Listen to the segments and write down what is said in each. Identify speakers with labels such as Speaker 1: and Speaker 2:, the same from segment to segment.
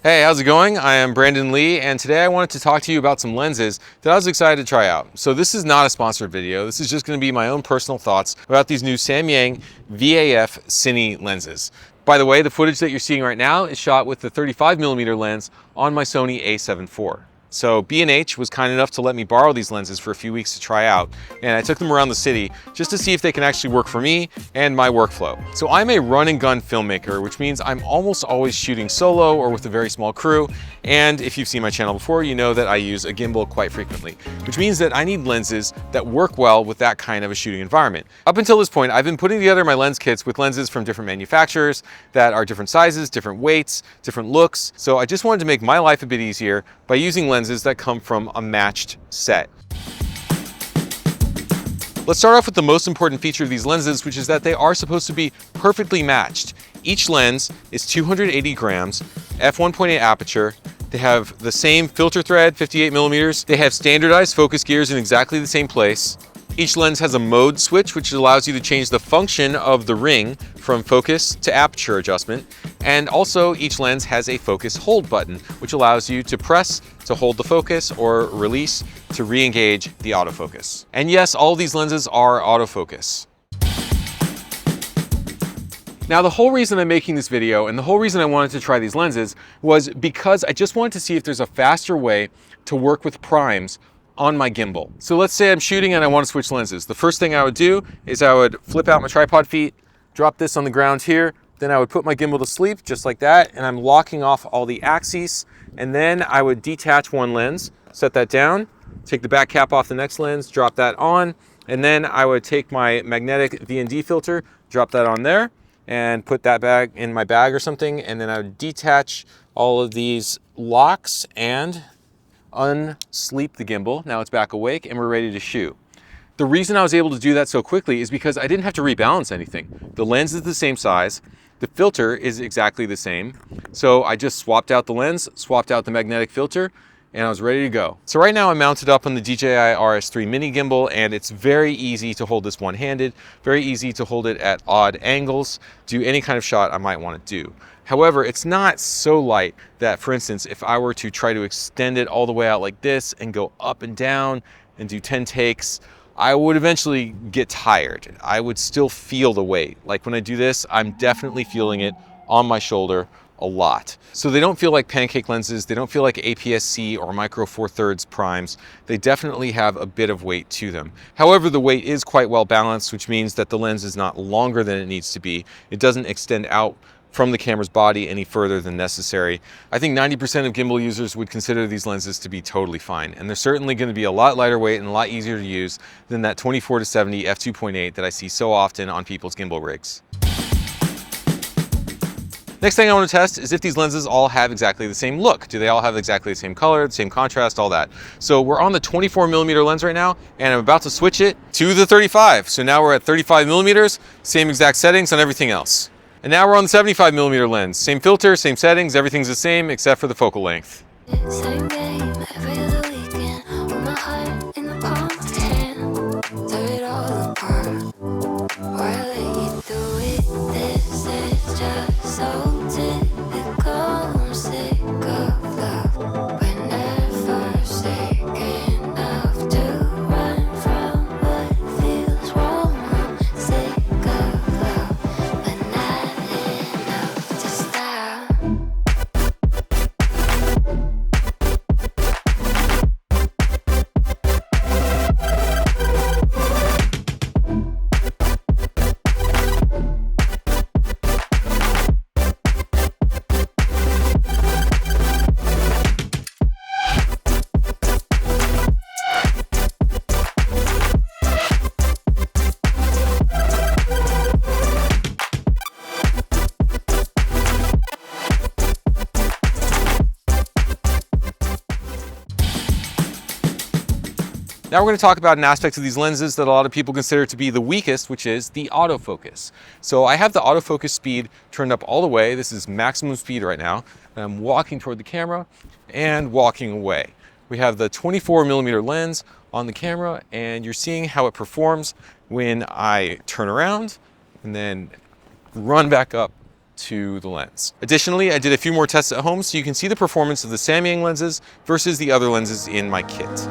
Speaker 1: Hey, how's it going? I am Brandon Lee, and today I wanted to talk to you about some lenses that I was excited to try out. So this is not a sponsored video. This is just going to be my own personal thoughts about these new Samyang V-AF Cine lenses. By the way, the footage that you're seeing right now is shot with the 35mm lens on my Sony a7 IV. So B&H was kind enough to let me borrow these lenses for a few weeks to try out, and I took them around the city just to see if they can actually work for me and my workflow. So I'm a run and gun filmmaker, which means I'm almost always shooting solo or with a very small crew, and if you've seen my channel before, you know that I use a gimbal quite frequently, which means that I need lenses that work well with that kind of a shooting environment. Up until this point, I've been putting together my lens kits with lenses from different manufacturers that are different sizes, different weights, different looks, so I just wanted to make my life a bit easier by using lenses that come from a matched set. Let's start off with the most important feature of these lenses, which is that they are supposed to be perfectly matched. Each lens is 280 grams, f1.8 aperture. They have the same filter thread, 58mm. They have standardized focus gears in exactly the same place. Each lens has a mode switch, which allows you to change the function of the ring from focus to aperture adjustment. And also each lens has a focus hold button, which allows you to press to hold the focus or release to re-engage the autofocus. And yes, all of these lenses are autofocus. Now, the whole reason I'm making this video and the whole reason I wanted to try these lenses was because I just wanted to see if there's a faster way to work with primes on my gimbal. So let's say I'm shooting and I want to switch lenses. The first thing I would do is I would flip out my tripod feet, drop this on the ground here, then I would put my gimbal to sleep just like that, and I'm locking off all the axes, and then I would detach one lens, set that down, take the back cap off the next lens, drop that on, and then I would take my magnetic V&D filter, drop that on there, and put that bag in my bag or something, and then I would detach all of these locks and unsleep the gimbal. Now it's back awake and we're ready to shoot. The reason I was able to do that so quickly is because I didn't have to rebalance anything. The lens is the same size, the filter is exactly the same, so I just swapped out the lens, swapped out the magnetic filter, and I was ready to go. So right now I'm mounted up on the DJI RS3 mini gimbal, and it's very easy to hold this one-handed, very easy to hold it at odd angles, do any kind of shot I might want to do. However, it's not so light that, for instance, if I were to try to extend it all the way out like this and go up and down and do 10 takes, I would eventually get tired. I would still feel the weight. Like when I do this, I'm definitely feeling it on my shoulder a lot. So they don't feel like pancake lenses, they don't feel like APS-C or micro four thirds primes. They definitely have a bit of weight to them. However, the weight is quite well balanced, which means that the lens is not longer than it needs to be. It doesn't extend out from the camera's body any further than necessary. I think 90% of gimbal users would consider these lenses to be totally fine, and they're certainly going to be a lot lighter weight and a lot easier to use than that 24-70 f2.8 that I see so often on people's gimbal rigs. Next thing I want to test is if these lenses all have exactly the same look. Do they all have exactly the same color, the same contrast, all that? So we're on the 24mm lens right now, and I'm about to switch it to the 35. So now we're at 35mm, same exact settings on everything else. And now we're on the 75mm lens. Same filter, same settings, everything's the same except for the focal length.
Speaker 2: Same game every other weekend, with my heart in the palm of my hand. Tear it all apart, or I let you do it. This is just so typical. I'm sick of love. We're never forsaken enough to run from what feels wrong. I'm sick of love, but not enough to stop.
Speaker 1: Now we're going to talk about an aspect of these lenses that a lot of people consider to be the weakest, which is the autofocus. So I have the autofocus speed turned up all the way. This is maximum speed right now. And I'm walking toward the camera and walking away. We have the 24mm lens on the camera, and you're seeing how it performs when I turn around and then run back up to the lens. Additionally, I did a few more tests at home so you can see the performance of the Samyang lenses versus the other lenses in my kit.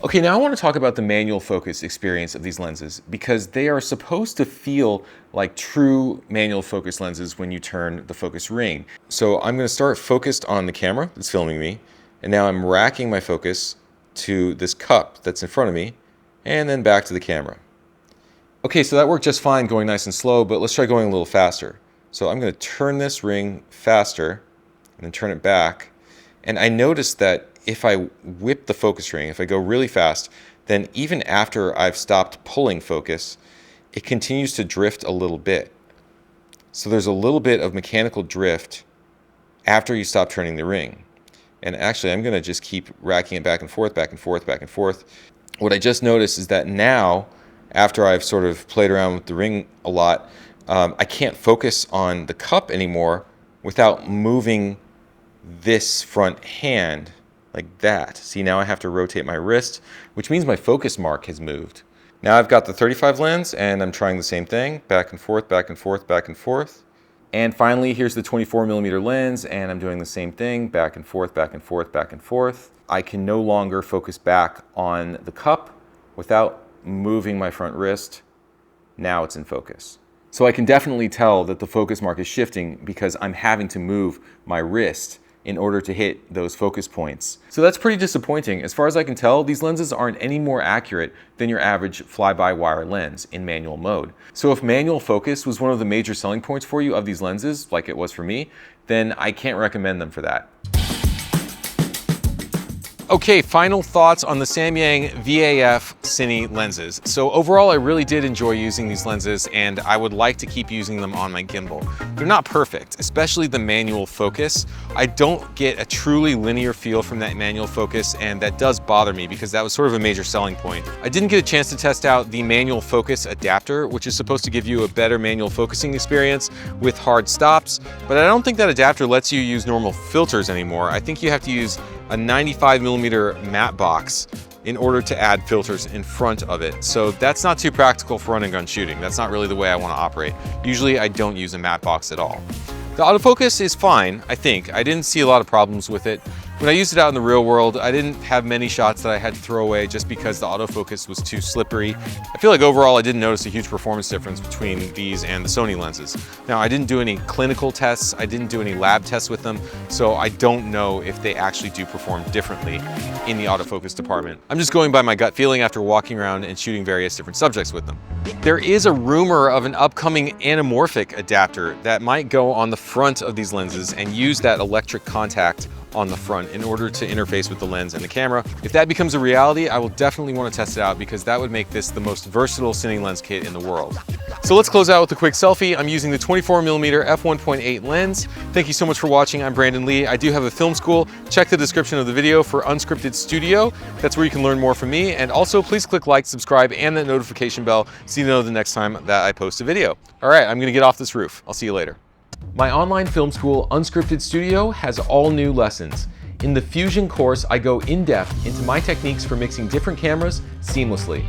Speaker 1: Okay, now I want to talk about the manual focus experience of these lenses because they are supposed to feel like true manual focus lenses when you turn the focus ring. So I'm going to start focused on the camera that's filming me, and now I'm racking my focus to this cup that's in front of me, and then back to the camera. Okay, so that worked just fine going nice and slow, but let's try going a little faster. So I'm going to turn this ring faster, and then turn it back, and I noticed that if I whip the focus ring, if I go really fast, then even after I've stopped pulling focus, it continues to drift a little bit. So there's a little bit of mechanical drift after you stop turning the ring. And actually, I'm going to just keep racking it back and forth, back and forth, back and forth. What I just noticed is that now, after I've sort of played around with the ring a lot, I can't focus on the cup anymore without moving this front hand like that. See, now I have to rotate my wrist, which means my focus mark has moved. Now I've got the 35 lens and I'm trying the same thing, back and forth, back and forth, back and forth. And finally, here's the 24mm lens and I'm doing the same thing, back and forth, back and forth, back and forth. I can no longer focus back on the cup without moving my front wrist. Now it's in focus. So I can definitely tell that the focus mark is shifting because I'm having to move my wrist in order to hit those focus points. So that's pretty disappointing. As far as I can tell, these lenses aren't any more accurate than your average fly-by-wire lens in manual mode. So if manual focus was one of the major selling points for you of these lenses, like it was for me, then I can't recommend them for that. Okay, final thoughts on the Samyang V-AF Cine lenses. So overall, I really did enjoy using these lenses and I would like to keep using them on my gimbal. They're not perfect, especially the manual focus. I don't get a truly linear feel from that manual focus and that does bother me because that was sort of a major selling point. I didn't get a chance to test out the manual focus adapter, which is supposed to give you a better manual focusing experience with hard stops, but I don't think that adapter lets you use normal filters anymore. I think you have to use a 95mm matte box in order to add filters in front of it. So that's not too practical for run and gun shooting. That's not really the way I want to operate. Usually I don't use a matte box at all. The autofocus is fine, I think. I didn't see a lot of problems with it. When I used it out in the real world, I didn't have many shots that I had to throw away just because the autofocus was too slippery. I feel like overall I didn't notice a huge performance difference between these and the Sony lenses. Now, I didn't do any clinical tests, I didn't do any lab tests with them, so I don't know if they actually do perform differently in the autofocus department. I'm just going by my gut feeling after walking around and shooting various different subjects with them. There is a rumor of an upcoming anamorphic adapter that might go on the front of these lenses and use that electric contact on the front in order to interface with the lens and the camera. If that becomes a reality, I will definitely want to test it out because that would make this the most versatile cine lens kit in the world. So let's close out with a quick selfie. I'm using the 24mm f1.8 lens. Thank you so much for watching. I'm Brandon Lee. I do have a film school. Check the description of the video for Unscripted Studio. That's where you can learn more from me. And also please click like, subscribe, and that notification bell so you know the next time that I post a video. All right, I'm gonna get off this roof. I'll see you later. My online film school, Unscripted Studio, has all new lessons. In the Fusion course, I go in-depth into my techniques for mixing different cameras seamlessly.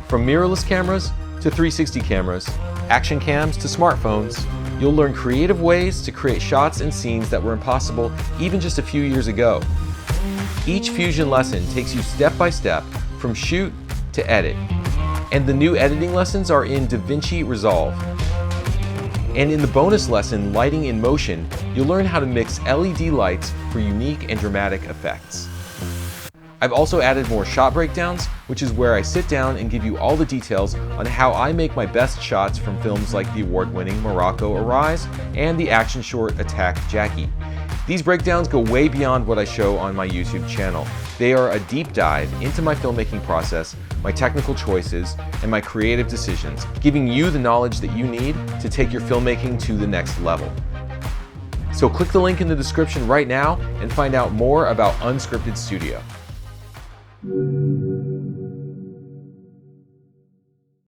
Speaker 1: From mirrorless cameras to 360 cameras, action cams to smartphones, you'll learn creative ways to create shots and scenes that were impossible even just a few years ago. Each Fusion lesson takes you step by step from shoot to edit. And the new editing lessons are in DaVinci Resolve. And in the bonus lesson, Lighting in Motion, you'll learn how to mix LED lights for unique and dramatic effects. I've also added more shot breakdowns, which is where I sit down and give you all the details on how I make my best shots from films like the award-winning Morocco Arise and the action short Attack Jackie. These breakdowns go way beyond what I show on my YouTube channel. They are a deep dive into my filmmaking process, my technical choices, and my creative decisions, giving you the knowledge that you need to take your filmmaking to the next level. So click the link in the description right now and find out more about Unscripted Studio.